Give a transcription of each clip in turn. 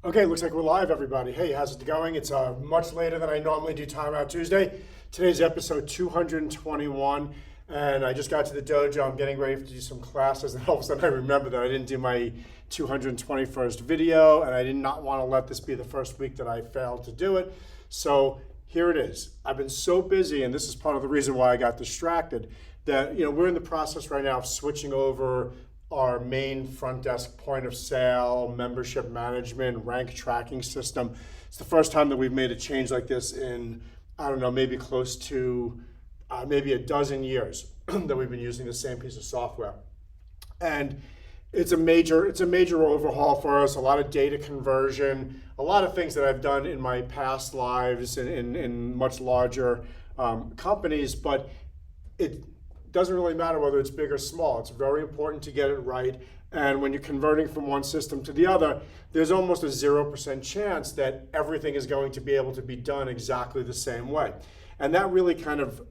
Okay, looks like we're live, everybody. Hey, how's it going? It's much later than I normally do Time Out Tuesday. Today's episode 221, and I just got to the dojo. I'm getting ready to do some classes, and all of a sudden I remember that I didn't do my 221st video, and I did not want to let this be the first week that I failed to do it. So here it is. I've been so busy, and this is part of the reason why I got distracted, that we're in the process right now of switching over our main front desk point of sale, membership management, rank tracking system. It's the first time that we've made a change like this in, I don't know, maybe close to maybe a dozen years that we've been using the same piece of software. And it's a major overhaul for us, a lot of data conversion, a lot of things that I've done in my past lives in much larger companies, but it doesn't really matter whether it's big or small. It's very important to get it right. And when you're converting from one system to the other, there's almost a 0% chance that everything is going to be able to be done exactly the same way. And that really kind of,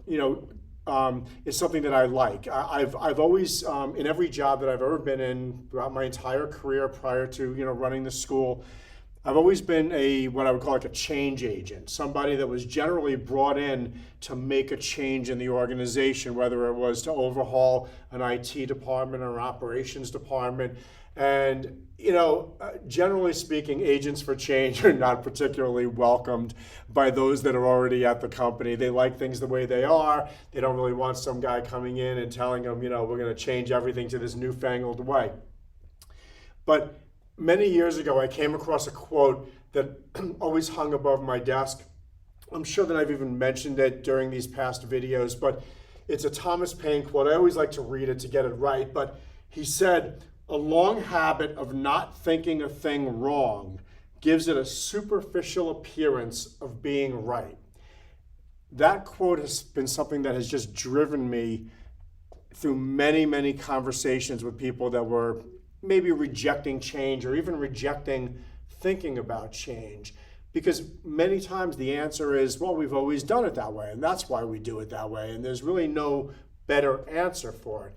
is something that I like. I've always, in every job that I've ever been in throughout my entire career prior to, running the school, I've always been what I would call like a change agent, somebody that was generally brought in to make a change in the organization, whether it was to overhaul an IT department or an operations department. And, generally speaking, agents for change are not particularly welcomed by those that are already at the company. They like things the way they are. They don't really want some guy coming in and telling them, we're going to change everything to this newfangled way. But many years ago, I came across a quote that always hung above my desk. I'm sure that I've even mentioned it during these past videos, but it's a Thomas Paine quote. I always like to read it to get it right, but he said, "A long habit of not thinking a thing wrong gives it a superficial appearance of being right." That quote has been something that has just driven me through many, many conversations with people that were maybe rejecting change or even rejecting thinking about change. Because many times the answer is, well, we've always done it that way, and that's why we do it that way, and there's really no better answer for it.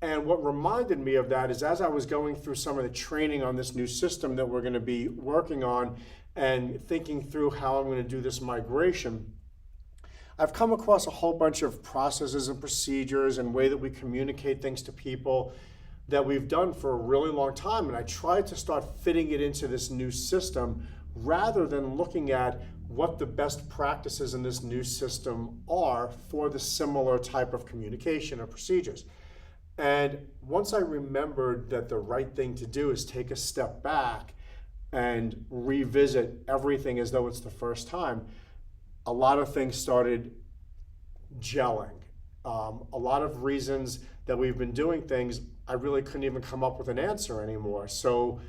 And what reminded me of that is as I was going through some of the training on this new system that we're going to be working on and thinking through how I'm going to do this migration, I've come across a whole bunch of processes and procedures and way that we communicate things to people that we've done for a really long time, and I tried to start fitting it into this new system rather than looking at what the best practices in this new system are for the similar type of communication or procedures. And once I remembered that the right thing to do is take a step back and revisit everything as though it's the first time, a lot of things started gelling. A lot of reasons that we've been doing things, I really couldn't even come up with an answer anymore. So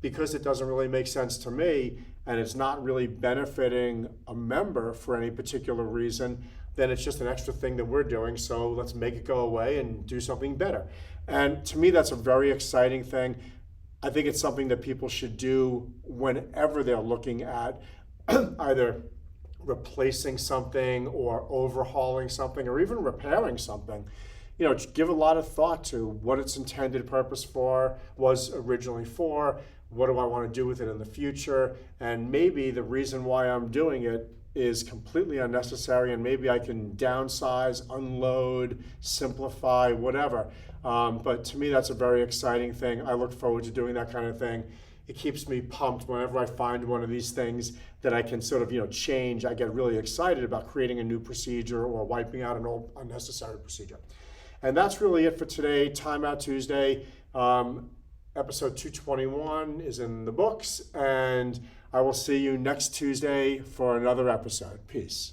because it doesn't really make sense to me and it's not really benefiting a member for any particular reason, then it's just an extra thing that we're doing. So let's make it go away and do something better. And to me, that's a very exciting thing. I think it's something that people should do whenever they're looking at either replacing something or overhauling something or even repairing something. Give a lot of thought to what its intended purpose was originally for, what do I want to do with it in the future, and maybe the reason why I'm doing it is completely unnecessary, and maybe I can downsize, unload, simplify, whatever. But to me, that's a very exciting thing. I look forward to doing that kind of thing. It keeps me pumped whenever I find one of these things that I can sort of change. I get really excited about creating a new procedure or wiping out an old unnecessary procedure. And that's really it for today. Time Out Tuesday. Episode 221 is in the books, and I will see you next Tuesday for another episode. Peace.